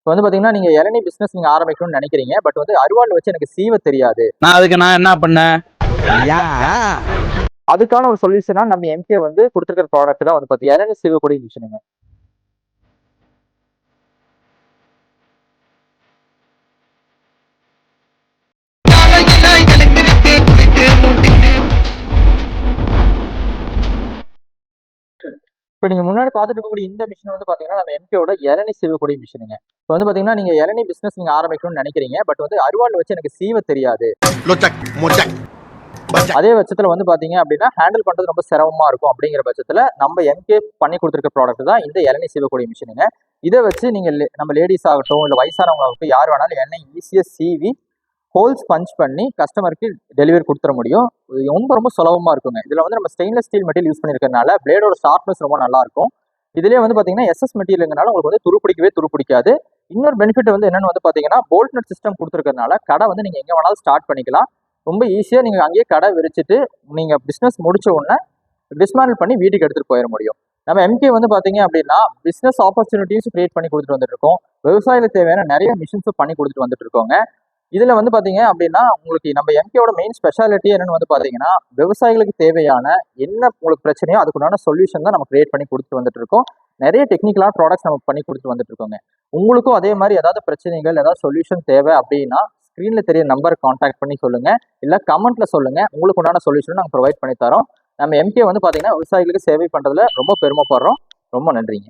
இப்போ வந்து பாத்தீங்கன்னா நீங்க இளநீ பிசினஸ் நீங்க ஆரம்பிக்கணும்னு நினைக்கிறீங்க. பட் வந்து அருவாள் வச்சு எனக்கு சீவ தெரியாது. நான் என்ன பண்ணேன்? அதுக்கான ஒரு சொல்யூஷனா நம்ம எம்கே வந்து கொடுத்துருக்கிற ப்ராடக்ட் தான் வந்து பாத்தீங்கன்னா இளநீ சீவக்கூடிய மிஷினுங்க. இப்போ நீங்க முன்னாடி பார்த்துட்டு இருக்கக்கூடிய இந்த மிஷின் வந்து பாத்தீங்கன்னா நம்ம எம்கேவோட இளநீ சீவக்கூடிய மிஷினுங்க. இப்போ வந்து பாத்தீங்கன்னா நீங்க இளநீ பிசினஸ் நீங்க ஆரம்பிக்கணும்னு நினைக்கிறீங்க. பட் வந்து அருவாள் வச்சு எனக்கு சீவ தெரியாது. அதே பட்சத்துல வந்து பாத்தீங்க அப்படின்னா ஹேண்டில் பண்றது ரொம்ப சிரமமா இருக்கும். அப்படிங்கிற பட்சத்துல நம்ம எம்கே பண்ணி கொடுத்துருக்க ப்ராடக்ட் தான் இந்த இளநீ சீவக்கூடிய மிஷினுங்க. இதை வச்சு நீங்க நம்ம லேடிஸ் ஆகட்டும் இல்ல வயசானவங்க ஆகட்டும் யார் வேணாலும் எண்ணெய் ஈஸியா சீவி ஹோல்ஸ் பஞ்ச் பண்ணி கஸ்டமருக்கு டெலிவரி கொடுத்துட முடியும். ரொம்ப ரொம்ப சுலபமா இருக்குங்க. இதுல வந்து நம்ம ஸ்டெயின்லெஸ் ஸ்டீல் மெட்டீரியல் யூஸ் பண்ணிருக்கனால பிளேடோட ஷார்ப்னஸ் ரொம்ப நல்லா இருக்கும். இதுலயே வந்து பாத்தீங்கன்னா எஸ்எஸ் மெட்டீரியல்னால உங்களுக்கு வந்து துரு பிடிக்காது. இன்னொரு பெனிஃபிட் வந்து என்னன்னு வந்து பாத்தீங்கன்னா போல்ட் நட் சிஸ்டம் கொடுத்துருக்கனால கடை வந்து நீங்க எங்க வேணாலும் ஸ்டார்ட் பண்ணிக்கலாம். ரொம்ப ஈஸியா நீங்க அங்கேயே கடை விரிச்சிட்டு நீங்க பிசினஸ் முடிச்ச உடனே டிஸ்மேண்டில் பண்ணி வீட்டுக்கு எடுத்துட்டு போயிட முடியும். நம்ம எம்கே வந்து பாத்தீங்க அப்படின்னா பிசினஸ் ஆப்பர்ச்சுனிட்டிஸ் கிரியேட் பண்ணி கொடுத்துட்டு வந்துட்டு இருக்கோம். விவசாயத்துக்கு தேவையான நிறைய மிஷின்ஸும் பண்ணி கொடுத்துட்டு வந்துட்டு இருக்கோங்க. இதுல வந்து பாத்தீங்க அப்படின்னா உங்களுக்கு நம்ம எம்கேவோட மெயின் ஸ்பெஷாலிட்டி என்னன்னு வந்து பாத்தீங்கன்னா விவசாயிகளுக்கு தேவையான என்ன உங்களுக்கு பிரச்சனையோ அதுக்குண்டான சொல்யூஷன் தான் நம்ம கிரியேட் பண்ணி கொடுத்துட்டு வந்துட்டு இருக்கோம். நிறைய டெக்னிக்கலான ப்ராடக்ட்ஸ் நம்ம பண்ணி கொடுத்துட்டு வந்துட்டு இருக்கோங்க. உங்களுக்கும் அதே மாதிரி ஏதாவது பிரச்சனைகள் ஏதாவது சொல்யூஷன் தேவை அப்படின்னா ஸ்க்ரீன்ல தெரிய நம்பர் கான்டாக்ட் பண்ணி சொல்லுங்க. இல்ல கமெண்ட்ல சொல்லுங்க. உங்களுக்கு உண்டான சொல்யூஷன் நாங்கள் ப்ரொவைட் பண்ணி தரோம். நம்ம எம்கே வந்து பாத்தீங்கன்னா விவசாயிகளுக்கு சேவை பண்றதுல ரொம்ப பெருமைப்படுறோம். ரொம்ப நன்றிங்க.